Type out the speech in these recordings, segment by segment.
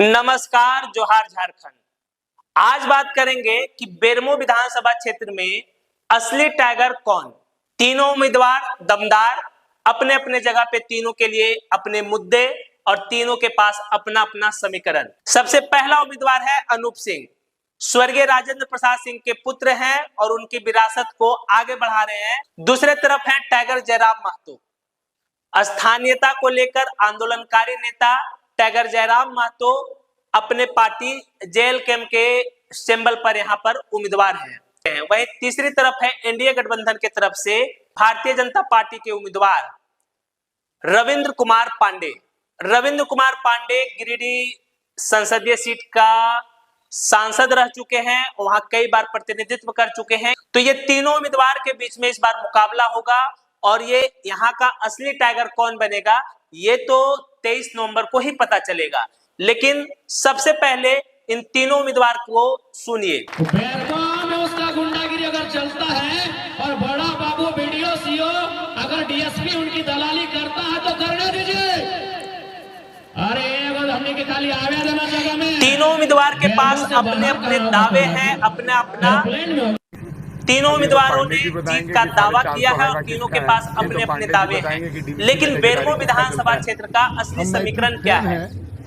नमस्कार, जोहार झारखंड। आज बात करेंगे कि बेरमो विधानसभा क्षेत्र में असली टाइगर कौन। तीनों उम्मीदवार दमदार, अपने अपने जगह पे तीनों के लिए अपने मुद्दे और तीनों के पास अपना अपना समीकरण। सबसे पहला उम्मीदवार है अनूप सिंह। स्वर्गीय राजेंद्र प्रसाद सिंह के पुत्र हैं और उनकी विरासत को आगे बढ़ा रहे हैं। दूसरे तरफ है टाइगर जयराम महतो, स्थानीयता को लेकर आंदोलनकारी नेता टाइगर जयराम महतो अपने पार्टी जेल कैंप के सिंबल पर यहाँ पर उम्मीदवार हैं। वहीं तीसरी तरफ है एनडीए गठबंधन की तरफ से भारतीय जनता पार्टी के उम्मीदवार रविंद्र कुमार पांडे। रविंद्र कुमार पांडे गिरिडीह संसदीय सीट का सांसद रह चुके हैं, वहां कई बार प्रतिनिधित्व कर चुके हैं। तो ये तीनों उम्मीदवार के बीच में इस बार मुकाबला होगा और ये यहाँ का असली टाइगर कौन बनेगा ये तो 23 नवंबर को ही पता चलेगा। लेकिन सबसे पहले इन तीनों उम्मीदवार को सुनिए। उसका गुंडागिरी अगर चलता है और बड़ा बाबू वीडियो सीओ अगर डीएसपी उनकी दलाली करता है तो करने दीजिए। अरे हमने के खाली आवेदन जगह में तीनों उम्मीदवार के पास अपने अपने दावे हैं, अपना अपना तीनों उम्मीदवारों ने जीत का दावा किया है और तीनों के पास अपने अपने दावे हैं। लेकिन बेरमो विधानसभा क्षेत्र का असली समीकरण क्या है,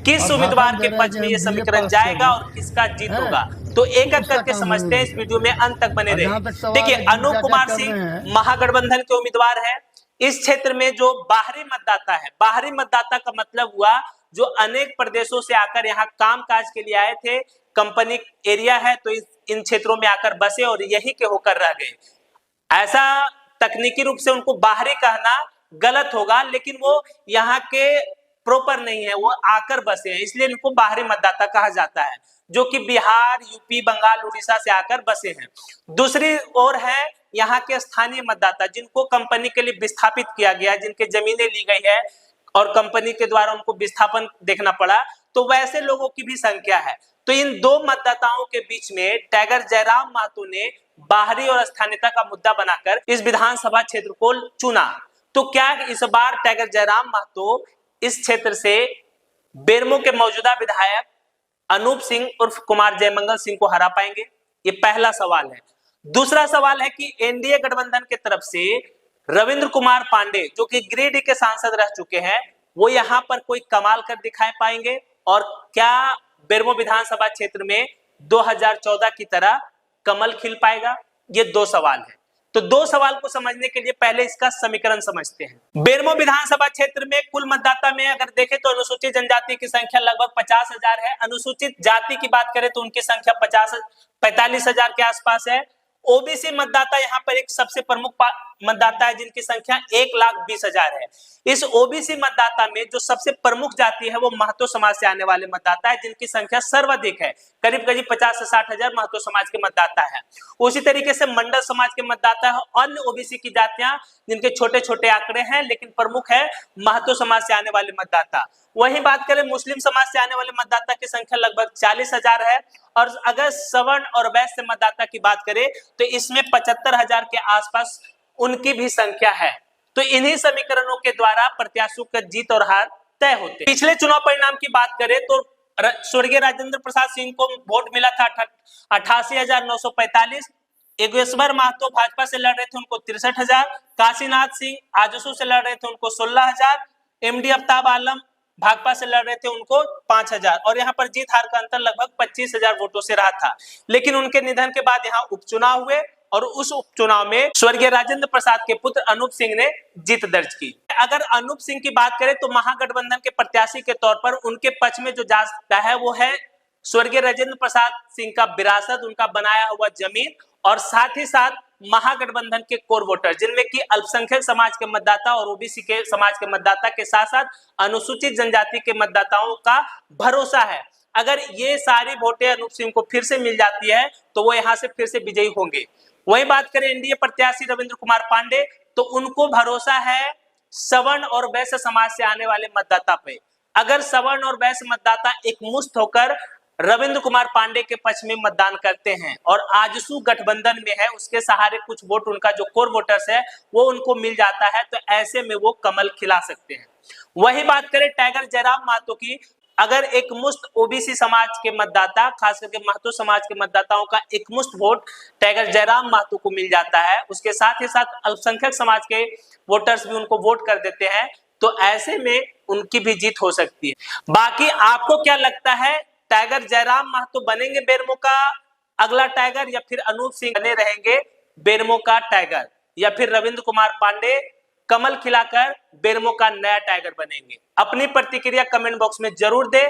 किस उम्मीदवार के पक्ष में ये समीकरण जाएगा और किसका जीत होगा, तो एक एक करके समझते हैं। इस वीडियो में अंत तक बने रहे। देखिए, अनूप कुमार सिंह महागठबंधन के उम्मीदवार है। इस क्षेत्र में जो बाहरी मतदाता है, बाहरी मतदाता का मतलब हुआ जो अनेक प्रदेशों से आकर यहाँ काम काज के लिए आए थे, कंपनी एरिया है तो इन क्षेत्रों में आकर बसे और यही के होकर रह गए। ऐसा तकनीकी रूप से उनको बाहरी कहना गलत होगा, लेकिन वो यहाँ के प्रॉपर नहीं है, वो आकर बसे हैं, इसलिए इनको बाहरी मतदाता कहा जाता है, जो कि बिहार, यूपी, बंगाल, उड़ीसा से आकर बसे हैं। दूसरी ओर है यहाँ के स्थानीय मतदाता, जिनको कंपनी के लिए विस्थापित किया गया, जिनके जमीनें ली गई है और कंपनी के द्वारा उनको विस्थापन देखना पड़ा, तो वैसे लोगों की भी संख्या है। तो इन दो मतदाताओं के बीच में टाइगर जयराम महतो ने बाहरी और स्थानीयता का मुद्दा बनाकर इस विधानसभा क्षेत्र को चुना। तो क्या इस बार टाइगर जयराम महतो इस क्षेत्र से बेरमो के मौजूदा विधायक अनूप सिंह उर्फ कुमार जयमंगल सिंह को हरा पाएंगे? ये पहला सवाल है। दूसरा सवाल है कि एनडीए गठबंधन की तरफ से रविंद्र कुमार पांडे, जो कि गिरिडीह के सांसद रह चुके हैं, वो यहाँ पर कोई कमाल कर दिखाई पाएंगे और क्या बेरमो विधानसभा क्षेत्र में 2014 की तरह कमल खिल पाएगा? ये दो सवाल है। तो दो सवाल को समझने के लिए पहले इसका समीकरण समझते हैं। बेरमो विधानसभा क्षेत्र में कुल मतदाता में अगर देखें तो अनुसूचित जनजाति की संख्या लगभग 50,000 है। अनुसूचित जाति की बात करें तो उनकी संख्या 45,000 के आसपास है। ओबीसी मतदाता यहाँ पर एक सबसे प्रमुख मतदाता है, जिनकी संख्या 1,20,000 है। इस ओबीसी मतदाता में जो सबसे प्रमुख जाति है वो महतो समाज से आने वाले मतदाता है, जिनकी संख्या सर्वाधिक है, करीब करीब 50 से 60,000 महतो समाज के मतदाता है। उसी तरीके से मंडल समाज के मतदाता है, अन्य ओबीसी की जातियां जिनके छोटे छोटे आंकड़े हैं, लेकिन प्रमुख है महतो समाज से आने वाले मतदाता। वहीं बात करें मुस्लिम समाज से आने वाले मतदाता की संख्या लगभग 40,000 है। और अगर सवर्ण और वैश्य मतदाता की बात करें तो इसमें 75,000 के आसपास उनकी भी संख्या है। तो इन्हीं समीकरणों के द्वारा प्रत्याशियों का जीत और हार तय होते हैं। पिछले चुनाव परिणाम की बात करें तो स्वर्गीय राजेंद्र प्रसाद सिंह को वोट मिला था 88,945। योगेश्वर महतो भाजपा से लड़ रहे थे, उनको 63,000। काशीनाथ सिंह आजसू से लड़ रहे थे, उनको 16,000। एमडी अफ्ताब आलम भाजपा से लड़ रहे थे, उनको 5,000। और यहाँ पर जीत हार का अंतर लगभग 25,000 वोटों से रहा था। लेकिन उनके निधन के बाद यहाँ उपचुनाव हुए और उस उपचुनाव में स्वर्गीय राजेंद्र प्रसाद के पुत्र अनूप सिंह ने जीत दर्ज की। अगर अनूप सिंह की बात करें तो महागठबंधन के प्रत्याशी के तौर पर उनके पक्ष में जो जा सकता है वो है स्वर्गीय राजेंद्र प्रसाद सिंह का विरासत, उनका बनाया हुआ जमीन, और साथ ही साथ महागठबंधन के कोर वोटर, जिनमें कि अल्पसंख्यक समाज के मतदाता और ओबीसी के समाज के मतदाता के साथ साथ अनुसूचित जनजाति के मतदाताओं का भरोसा है। अगर ये सारी वोटें अनूप सिंह को फिर से मिल जाती है तो वो यहाँ से फिर से विजयी होंगे। वही बात करें एनडीए प्रत्याशी रविंद्र कुमार पांडे, तो उनको भरोसा है सवर्ण और वैश्य समाज से आने वाले मतदाता पे। अगर सवर्ण और वैश्य मतदाता एक मुश्त होकर रविंद्र कुमार पांडे के पक्ष में मतदान करते हैं और आजसू गठबंधन में है, उसके सहारे कुछ वोट, उनका जो कोर वोटर्स है वो उनको मिल जाता है, तो ऐसे में वो कमल खिला सकते हैं। वही बात करें टाइगर जयराम महतो की, अगर एक मुश्त ओबीसी समाज के मतदाता, खास करके महतो समाज के मतदाताओं का एक मुश्त वोट टाइगर जयराम महतो को मिल जाता है, उसके साथ ही साथ अल्पसंख्यक समाज के वोटर्स भी उनको वोट कर देते हैं, तो ऐसे में उनकी भी जीत हो सकती है। बाकी आपको क्या लगता है, टाइगर जयराम महतो बनेंगे बेरमो का अगला टाइगर, या फिर अनूप सिंह बने रहेंगे बेरमो का टाइगर, या फिर रविंद्र कुमार पांडे कमल खिलाकर बेरमो का नया टाइगर बनेंगे? अपनी प्रतिक्रिया कमेंट बॉक्स में जरूर दें।